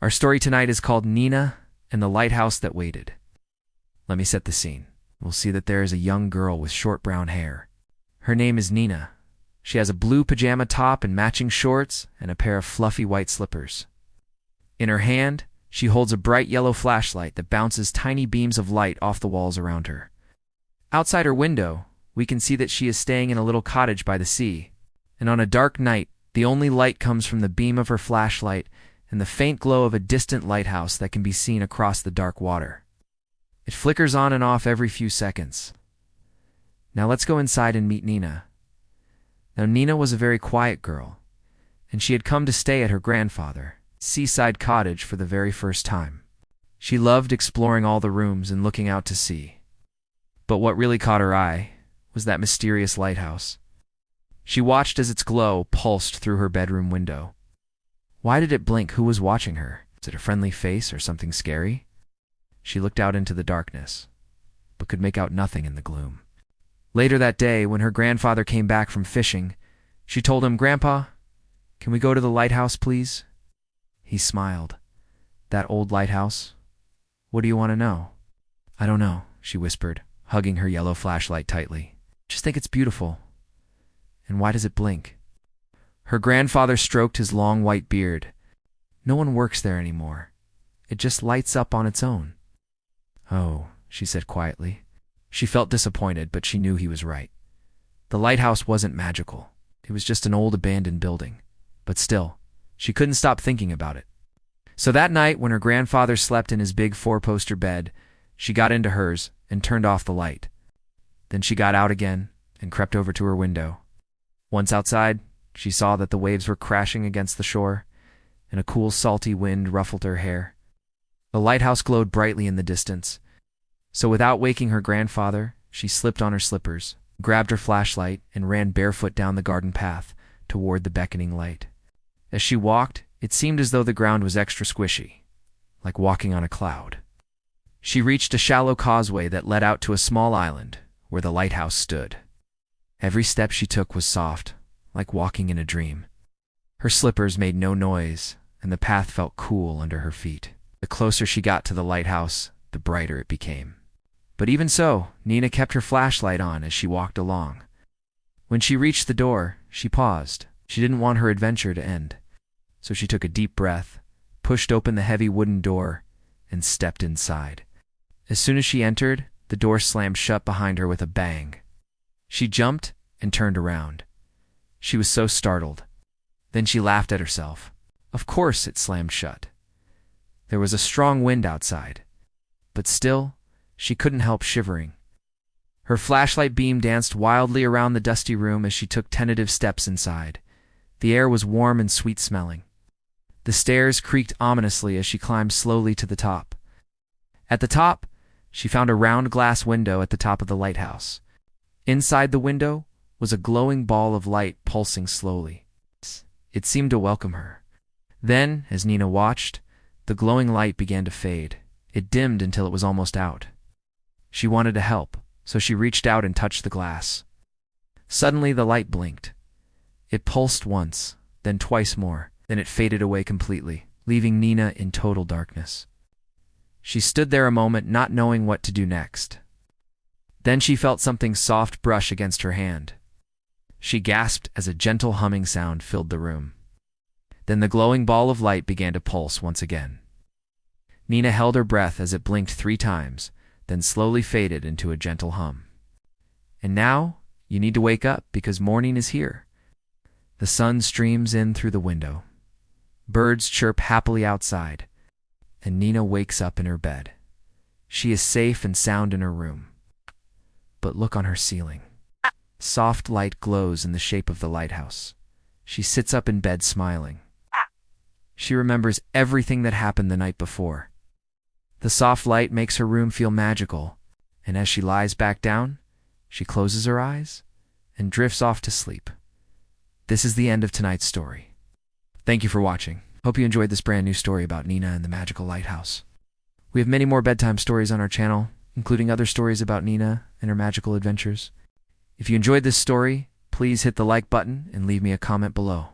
Our story tonight is called Nina and the Lighthouse That Waited. Let me set the scene. We'll see that there is a young girl with short brown hair. Her name is Nina. She has a blue pajama top and matching shorts and a pair of fluffy white slippers. In her hand, she holds a bright yellow flashlight that bounces tiny beams of light off the walls around her. Outside her window, we can see that she is staying in a little cottage by the sea, and on a dark night, the only light comes from the beam of her flashlight and the faint glow of a distant lighthouse that can be seen across the dark water. It flickers on and off every few seconds. Now let's go inside and meet Nina. Now Nina was a very quiet girl, and she had come to stay at her grandfather's seaside cottage for the very first time. She loved exploring all the rooms and looking out to sea. But what really caught her eye was that mysterious lighthouse. She watched as its glow pulsed through her bedroom window. Why did it blink? Who was watching her? Was it a friendly face or something scary? She looked out into the darkness, but could make out nothing in the gloom. Later that day, when her grandfather came back from fishing, she told him, "Grandpa, can we go to the lighthouse, please?" He smiled. "That old lighthouse? What do you want to know?" "I don't know," she whispered, hugging her yellow flashlight tightly. "Just think it's beautiful. And why does it blink?" Her grandfather stroked his long white beard. "No one works there anymore. It just lights up on its own." "Oh," she said quietly. She felt disappointed, but she knew he was right. The lighthouse wasn't magical. It was just an old abandoned building. But still, she couldn't stop thinking about it. So that night, when her grandfather slept in his big four-poster bed, she got into hers and turned off the light. Then she got out again and crept over to her window. Once outside, she saw that the waves were crashing against the shore, and a cool, salty wind ruffled her hair. The lighthouse glowed brightly in the distance. So without waking her grandfather, she slipped on her slippers, grabbed her flashlight, and ran barefoot down the garden path toward the beckoning light. As she walked, it seemed as though the ground was extra squishy, like walking on a cloud. She reached a shallow causeway that led out to a small island where the lighthouse stood. Every step she took was soft, like walking in a dream. Her slippers made no noise, and the path felt cool under her feet. The closer she got to the lighthouse, the brighter it became. But even so, Nina kept her flashlight on as she walked along. When she reached the door, she paused. She didn't want her adventure to end. So she took a deep breath, pushed open the heavy wooden door, and stepped inside. As soon as she entered, the door slammed shut behind her with a bang. She jumped and turned around. She was so startled. Then she laughed at herself. Of course it slammed shut. There was a strong wind outside. But still, she couldn't help shivering. Her flashlight beam danced wildly around the dusty room as she took tentative steps inside. The air was warm and sweet-smelling. The stairs creaked ominously as she climbed slowly to the top. At the top, she found a round glass window at the top of the lighthouse. Inside the window was a glowing ball of light pulsing slowly. It seemed to welcome her. Then, as Nina watched, the glowing light began to fade. It dimmed until it was almost out. She wanted to help, so she reached out and touched the glass. Suddenly the light blinked. It pulsed once, then twice more. Then it faded away completely, leaving Nina in total darkness. She stood there a moment, not knowing what to do next. Then she felt something soft brush against her hand. She gasped as a gentle humming sound filled the room. Then the glowing ball of light began to pulse once again. Nina held her breath as it blinked 3 times, then slowly faded into a gentle hum. And now, you need to wake up because morning is here. The sun streams in through the window. Birds chirp happily outside, and Nina wakes up in her bed. She is safe and sound in her room. But look on her ceiling. Soft light glows in the shape of the lighthouse. She sits up in bed smiling. She remembers everything that happened the night before. The soft light makes her room feel magical, and as she lies back down, she closes her eyes and drifts off to sleep. This is the end of tonight's story. Thank you for watching. Hope you enjoyed this brand new story about Nina and the magical lighthouse. We have many more bedtime stories on our channel, including other stories about Nina and her magical adventures. If you enjoyed this story, please hit the like button and leave me a comment below.